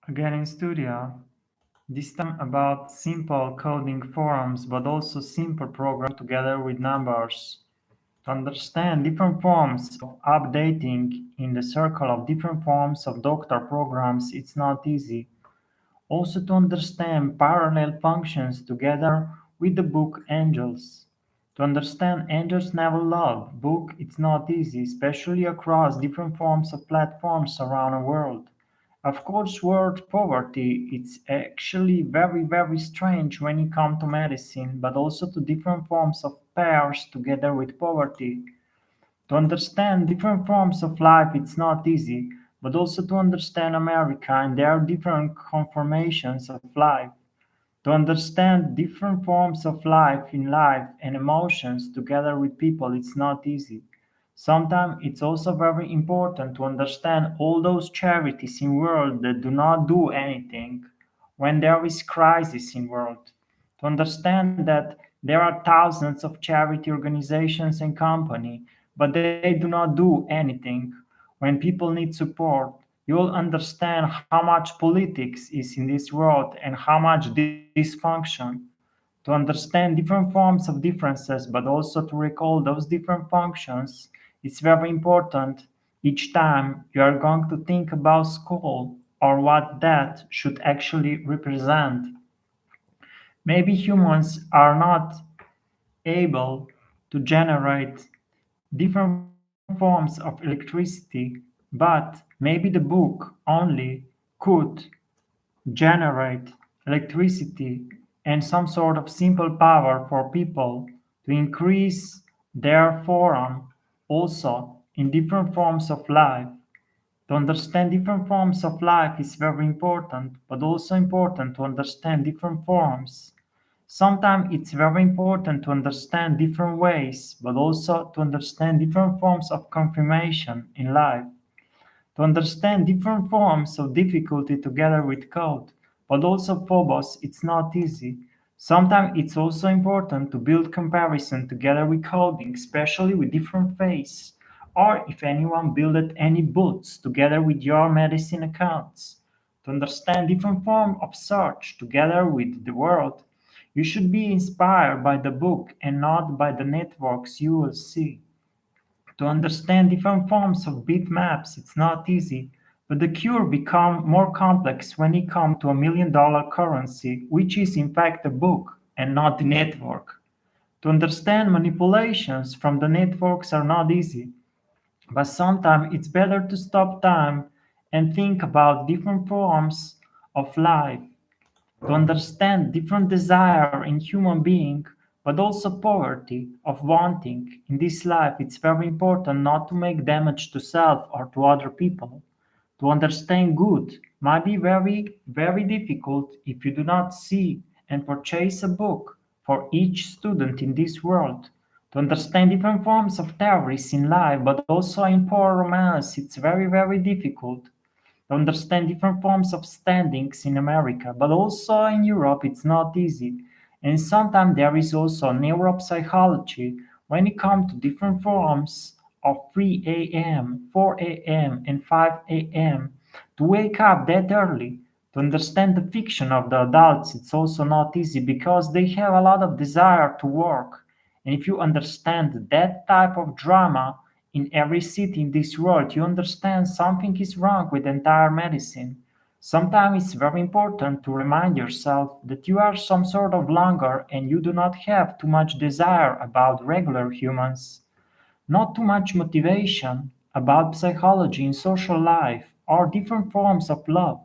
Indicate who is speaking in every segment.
Speaker 1: Again in studio, this time about simple coding forums, but also simple program together with numbers. To understand different forms of updating in the circle of different forms of doctor programs, it's not easy. Also to understand parallel functions together with the book Angels. To understand Angels Never Love book, it's not easy, especially across different forms of platforms around the world. Of course, word poverty, it's actually very strange when it comes to medicine, but also to different forms of pairs together with poverty. To understand different forms of life, it's not easy, but also to understand America and their different conformations of life. To understand different forms of life in life and emotions together with people, it's not easy. Sometimes it's also very important to understand all those charities in world that do not do anything when there is crisis in world. To understand that there are thousands of charity organizations and company, but they do not do anything when people need support. You will understand how much politics is in this world and how much dysfunction. To understand different forms of differences, but also to recall those different functions, it's very important each time you are going to think about school or what that should actually represent. Maybe humans are not able to generate different forms of electricity, but maybe the book only could generate electricity and some sort of simple power for people to increase their forum also in different forms of life. To understand different forms of life is very important, but also important to understand different forms. Sometimes it's very important to understand different ways, but also to understand different forms of confirmation in life. To understand different forms of difficulty together with code, but also Phobos, it's not easy. Sometimes it's also important to build comparison together with coding, especially with different phase, or if anyone builded any boots together with your medicine accounts. To understand different form of search together with the world, you should be inspired by the book and not by the networks you will see. To understand different forms of bitmaps, it's not easy, but the cure become more complex when it comes to $1 million currency, which is in fact a book and not the network. To understand manipulations from the networks are not easy, but sometimes it's better to stop time and think about different forms of life to understand different desire in human being, but also poverty of wanting in this life. It's very important not to make damage to self or to other people. To understand good might be very difficult if you do not see and purchase a book for each student in this world. To understand different forms of theories in life, but also in poor romance, it's very difficult to understand different forms of standings in America, but also in Europe it's not easy. And sometimes there is also neuropsychology when it comes to different forms of 3 a.m., 4 a.m., and 5 a.m. to wake up that early. To understand the fiction of the adults, it's also not easy because they have a lot of desire to work. And if you understand that type of drama, in every city in this world, you understand something is wrong with entire medicine. Sometimes it's very important to remind yourself that you are some sort of longer and you do not have too much desire about regular humans, not too much motivation about psychology and social life or different forms of love.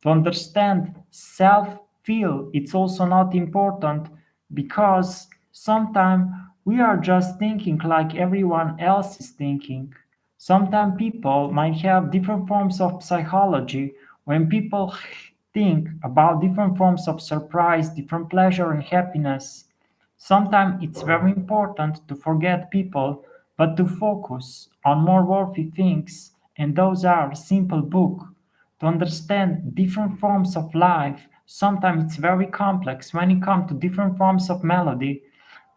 Speaker 1: To understand self feel, it's also not important because sometimes we are just thinking like everyone else is thinking. Sometimes people might have different forms of psychology when people think about different forms of surprise, different pleasure and happiness. Sometimes it's very important to forget people, but to focus on more worthy things, and those are simple book. To understand different forms of life, sometimes it's very complex when it comes to different forms of melody,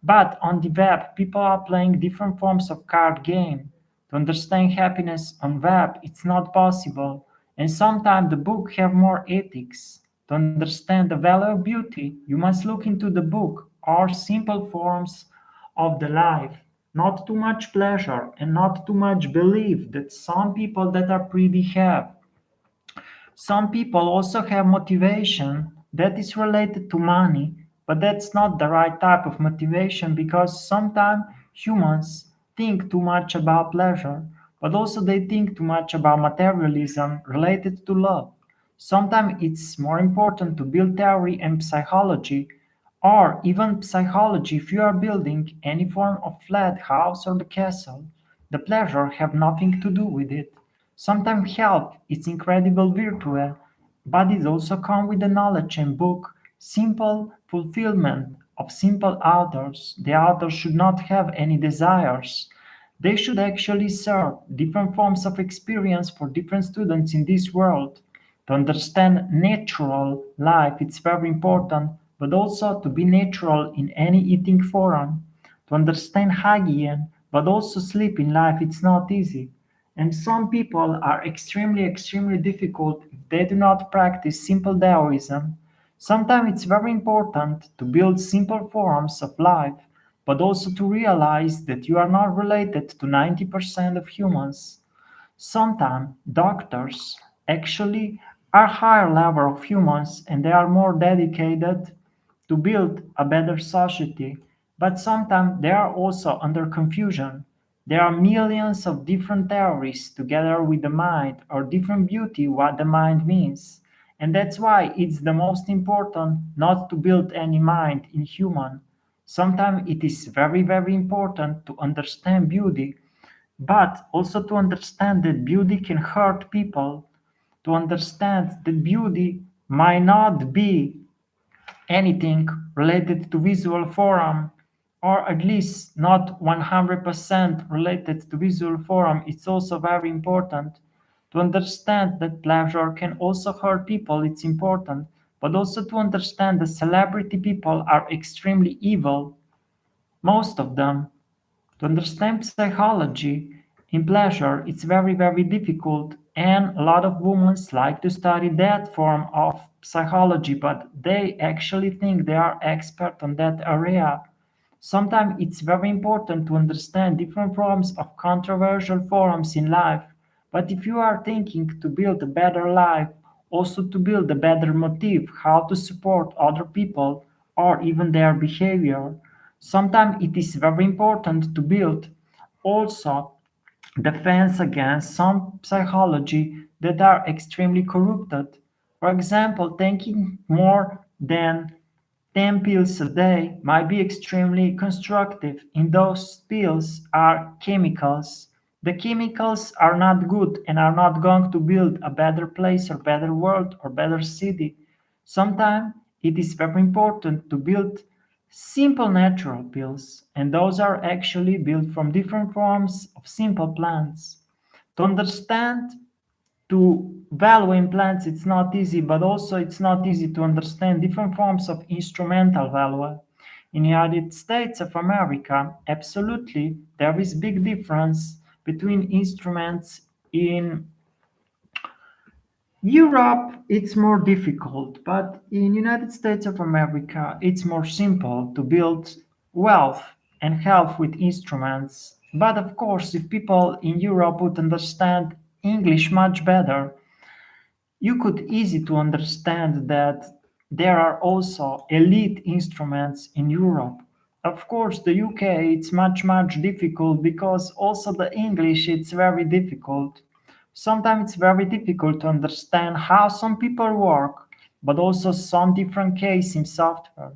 Speaker 1: but on the web, people are playing different forms of card game. To understand happiness on web, it's not possible. And sometimes the book have more ethics. To understand the value of beauty, you must look into the book or simple forms of the life. Not too much pleasure and not too much belief that some people that are pretty have. Some people also have motivation that is related to money, but that's not the right type of motivation because sometimes humans think too much about pleasure, but also they think too much about materialism related to love. Sometimes it's more important to build theory and psychology, or even psychology if you are building any form of flat house or the castle. The pleasure have nothing to do with it. Sometimes health is incredible virtue, but it also comes with the knowledge and book, simple fulfillment of simple authors. The authors should not have any desires. They should actually serve different forms of experience for different students in this world. To understand natural life, it's very important, but also to be natural in any eating forum. To understand hygiene, but also sleep in life, it's not easy. And some people are extremely difficult if they do not practice simple Taoism. Sometimes it's very important to build simple forms of life, but also to realize that you are not related to 90% of humans. Sometimes doctors actually are higher level of humans and they are more dedicated to build a better society. But sometimes they are also under confusion. There are millions of different theories together with the mind or different beauty what the mind means. And that's why it's the most important not to build any mind in human. Sometimes it is very important to understand beauty but also to understand that beauty can hurt people, to understand that beauty might not be anything related to visual form, or at least not 100% related to visual form. It's also very important to understand that pleasure can also hurt people. It's important, but also to understand that celebrity people are extremely evil, most of them. To understand psychology in pleasure, it's very difficult, and a lot of women like to study that form of psychology, but they actually think they are expert on that area. Sometimes it's very important to understand different forms of controversial forms in life. But if you are thinking to build a better life, also to build a better motive, how to support other people or even their behavior, sometimes it is very important to build also defense against some psychology that are extremely corrupted. For example, taking more than 10 pills a day might be extremely constructive. In those pills are chemicals. The chemicals are not good and are not going to build a better place or better world or better city. Sometimes it is very important to build simple natural pills, and those are actually built from different forms of simple plants. To understand to value in plants it's not easy, but also it's not easy to understand different forms of instrumental value. In the United States of America, absolutely there is big difference between instruments. In Europe it's more difficult, but in United States of America it's more simple to build wealth and health with instruments. But of course, if people in Europe would understand English much better, you could easy to understand that there are also elite instruments in Europe. Of course, the UK it's much difficult because also the English it's very difficult. Sometimes it's very difficult to understand how some people work, but also some different case in software.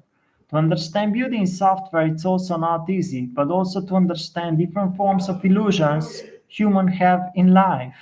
Speaker 1: To understand beauty in software it's also not easy, but also to understand different forms of illusions humans have in life.